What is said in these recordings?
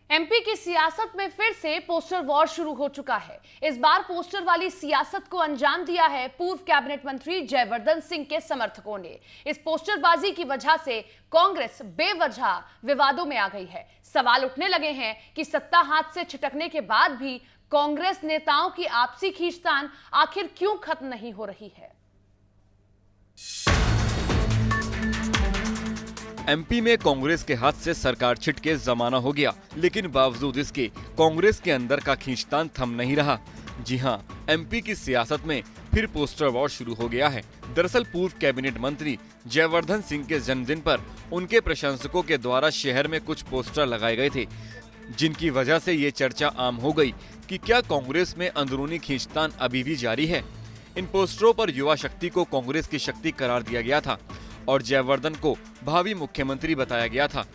MP की सियासत में फिर से पोस्टर वॉर शुरू हो चुका है। इस बार पोस्टर वाली सियासत को अंजाम दिया है पूर्व कैबिनेट मंत्री जयवर्धन सिंह के समर्थकों ने। इस पोस्टरबाजी की वजह से कांग्रेस बेवजह विवादों में आ गई है। सवाल उठने लगे हैं कि सत्ता हाथ से छिटकने के बाद भी कांग्रेस नेताओं की आपसी खींचतान आखिर क्यों खत्म नहीं हो रही है। एमपी में कांग्रेस के हाथ से सरकार छिटके जमाना हो गया, लेकिन बावजूद इसके कांग्रेस के अंदर का खींचतान थम नहीं रहा। जी हां, एमपी की सियासत में फिर पोस्टर वॉर शुरू हो गया है। दरअसल पूर्व कैबिनेट मंत्री जयवर्धन सिंह के जन्मदिन पर उनके प्रशंसकों के द्वारा शहर में कुछ पोस्टर लगाए गए थे, जिनकी वजह से ये चर्चा आम हो गई कि क्या कांग्रेस में अंदरूनी खींचतान अभी भी जारी है। इन पोस्टरों पर युवा शक्ति को कांग्रेस की शक्ति करार दिया गया था और जयवर्धन को भावी मुख्यमंत्री बताया गया था।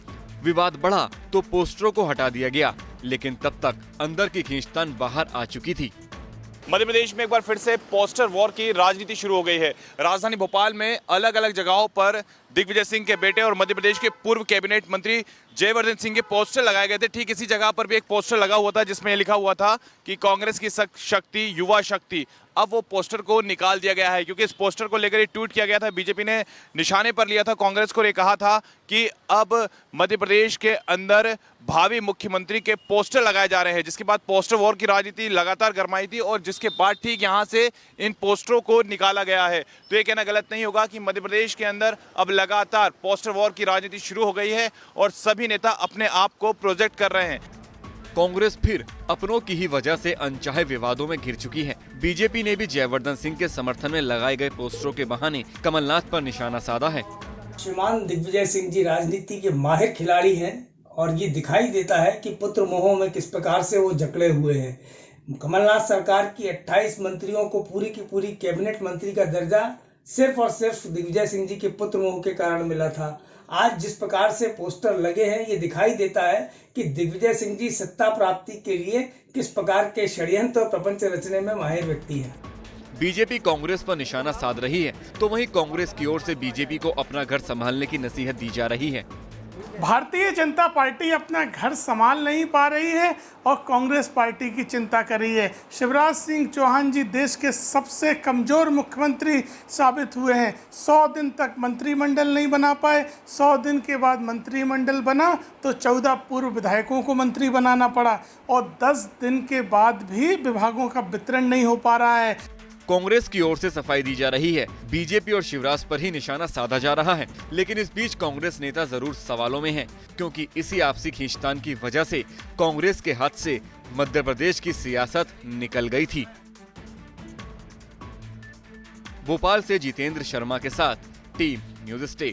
विवाद बढ़ा तो पोस्टरों को हटा दिया गया, लेकिन तब तक अंदर की खींचतान बाहर आ चुकी थी। मध्य प्रदेश में एक बार फिर से पोस्टर वॉर की राजनीति शुरू हो गई है। राजधानी भोपाल में अलग अलग जगहों पर दिग्विजय सिंह के बेटे और मध्य प्रदेश के पूर्व कैबिनेट मंत्री जयवर्धन सिंह के पोस्टर लगाए गए थे। ठीक इसी जगह पर भी एक पोस्टर लगा हुआ था जिसमें लिखा हुआ था कि कांग्रेस की शक्ति युवा शक्ति। अब वो पोस्टर को निकाल दिया गया है, क्योंकि इस पोस्टर को लेकर ट्वीट किया गया था। बीजेपी ने निशाने पर लिया था कांग्रेस को, ये कहा था कि अब मध्य प्रदेश के अंदर भावी मुख्यमंत्री के पोस्टर लगाए जा रहे हैं, जिसके बाद पोस्टर वॉर की राजनीति लगातार गरमाई थी और जिसके बाद ठीक यहां से इन पोस्टरों को निकाला गया है। तो ये कहना गलत नहीं होगा कि मध्य प्रदेश के अंदर अब लगातार पोस्टर वॉर की राजनीति शुरू हो गई है और सभी नेता अपने आप को प्रोजेक्ट कर रहे हैं। कांग्रेस फिर अपनों की ही वजह से अनचाहे विवादों में घिर चुकी है। बीजेपी ने भी जयवर्धन सिंह के समर्थन में लगाए गए पोस्टरों के बहाने कमलनाथ पर निशाना साधा है। श्रीमान दिग्विजय सिंह जी राजनीति के माहिर खिलाड़ी हैं और ये दिखाई देता है कि पुत्र मोह में किस प्रकार से वो जकड़े हुए हैं। कमलनाथ सरकार की 28 मंत्रियों को पूरी की पूरी कैबिनेट मंत्री का दर्जा सिर्फ और सिर्फ दिग्विजय सिंह जी के पुत्र मोह के कारण मिला था। आज जिस प्रकार से पोस्टर लगे हैं, ये दिखाई देता है कि दिग्विजय सिंह जी सत्ता प्राप्ति के लिए किस प्रकार के षड्यंत्र और प्रपंच रचने में माहिर व्यक्ति हैं। बीजेपी कांग्रेस पर निशाना साध रही है, तो वहीं कांग्रेस की ओर से बीजेपी को अपना घर संभालने की नसीहत दी जा रही है। भारतीय जनता पार्टी अपना घर संभाल नहीं पा रही है और कांग्रेस पार्टी की चिंता कर रही है। शिवराज सिंह चौहान जी देश के सबसे कमजोर मुख्यमंत्री साबित हुए हैं। 100 दिन तक मंत्रिमंडल नहीं बना पाए। 100 दिन के बाद मंत्रिमंडल बना तो 14 पूर्व विधायकों को मंत्री बनाना पड़ा और 10 दिन के बाद भी विभागों का वितरण नहीं हो पा रहा है। कांग्रेस की ओर से सफाई दी जा रही है, बीजेपी और शिवराज पर ही निशाना साधा जा रहा है। लेकिन इस बीच कांग्रेस नेता जरूर सवालों में हैं, क्योंकि इसी आपसी खींचतान की वजह से कांग्रेस के हाथ से मध्य प्रदेश की सियासत निकल गई थी। भोपाल से जितेंद्र शर्मा के साथ टीम न्यूज़ स्टेट।